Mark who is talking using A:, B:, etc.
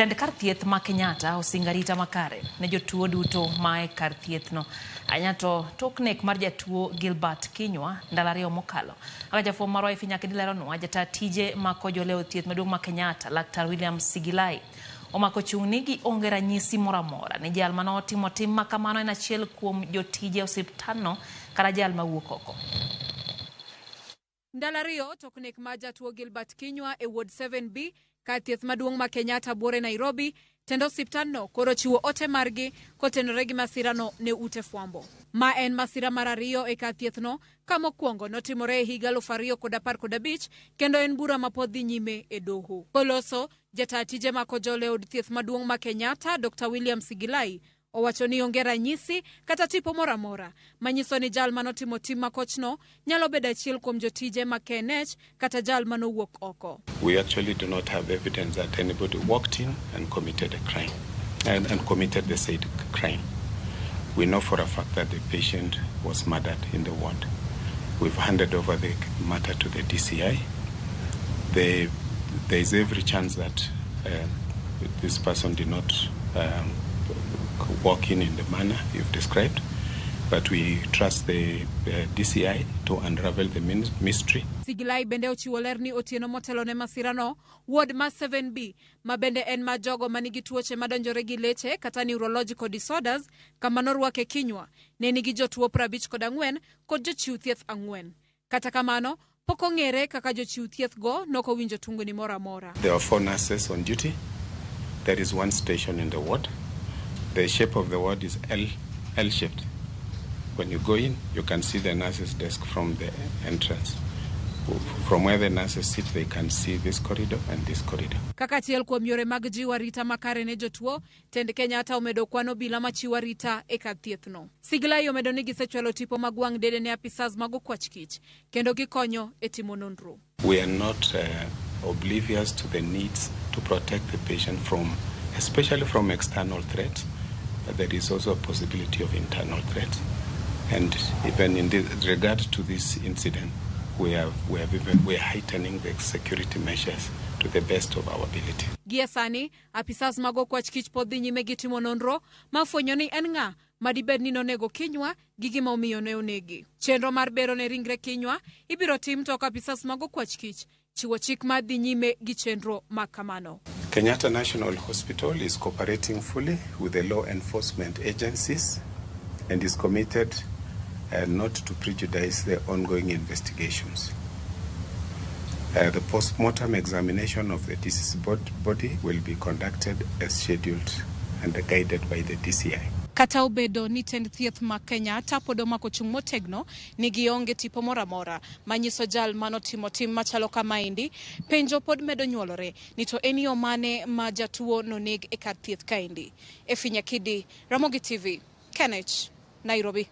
A: Tend kar thieth ma Kenyatta osingo arita makare ne jotuo duto mae kar thiethno. Anyato tok nek mar jatuo Gilbert Kinywa ndalo ariyo mokalo. Aka jafwambo marwa Ifinyakidi leronwa jata tije mako joleo thieth maduong' ma Kenyatta Laktar William Sigilai omako chung'ni gi onge ranyisi moro amora ni jal manotimo tim ma kamano en achiel kuom jotije osiptandno kata jal mawuok oko.
B: Ndalo ariyo tok nek mar jatuo Gilbert Kinywa e Ward 7B kar thieth maduong' ma Kenyatta buore Nairobi, tendo osiptandno koro chiwo ote margi kotenore gi masirano ne ute fwambo. Ma en masira mar ariyo e kar thiethno, ka mokwongo notimore e higa 2015 kendo en bura ma pod dhi nyime e doho. Koloso jata tije mako jole od thieth maduong' ma Kenyatta Dr. William Sigilai owacho ni onge ranyisi kata tipo moro amora manyiso ni jal manotimo tim makochno nyalo bedo achiel kuom jotije ma KNH kata jal manowuok oko.
C: We actually do not have evidence that anybody walked in and committed a crime and committed the said crime. We know for a fact that the patient was murdered in the ward. We've handed over the matter to the DCI. There is every chance that this person did not walk in the manner you've described, but we trust the DCI to unravel the mystery.
B: Sigilai bende ochiwo ler ni otieno motelo ne masirano, ward ma 7B, ma bende en ma jogo manigi tuoche madonjore gi leche kata neurological disorders, kama norwake Kinywa, ne nigi jotuo 54 kod jochiw thieth 4. Kata kamano, pok ong'ere kaka jochiw thieth go nokowinjo tungni moro amora.
C: There are 4 nurses on duty. There is 1 station in the ward. The shape of the ward is L-shaped. When you go in, you can see the nurse's desk from the entrance. From where the nurses sit, they can see this corridor and this corridor.
B: Kaka achiel kuom yore mag jiwo arita makare ne jotuo, tend Kenyatta omedo kwano obila machiwo arita e kar thiethno. Sigilai omedo ni gisechwalo tipo mag wang' dede ne apisas mag okwach kich, kendo gikonyo e timo nonro.
C: We are not oblivious to the needs to protect the patient from, especially from external threats. There is also a possibility of internal threats. And even in regard to this incident, we are heightening the security measures to the best of our ability.
B: Giesani, apisas mag okwach kich pod dhi nyime gi timo nonro mafwenyo ni en ng'a madibed ni nonego Kinywa gi gima omiyo ne onegi. Chenro mar bero ne ringre Kinywa ibiro tim tok apisas mag okwach kich chiwo chik mar dhi nyime gi chenro ma kamano.
C: Kenyatta National Hospital is cooperating fully with the law enforcement agencies and is committed not to prejudice the ongoing investigations. The post-mortem examination of the deceased body will be conducted as scheduled and guided by the DCI.
B: Kata obedo ni tend thieth ma Kenyatta pod omako chung' motegno ni gionge tipo moro amora manyiso jal manotimo tim machalo kamaendi, penjo pod medo nyuolore ni to en yo mane ma jatuo noneg e kar thieth kaendi. Ifinyakidi, Ramogi TV, KNH, Nairobi.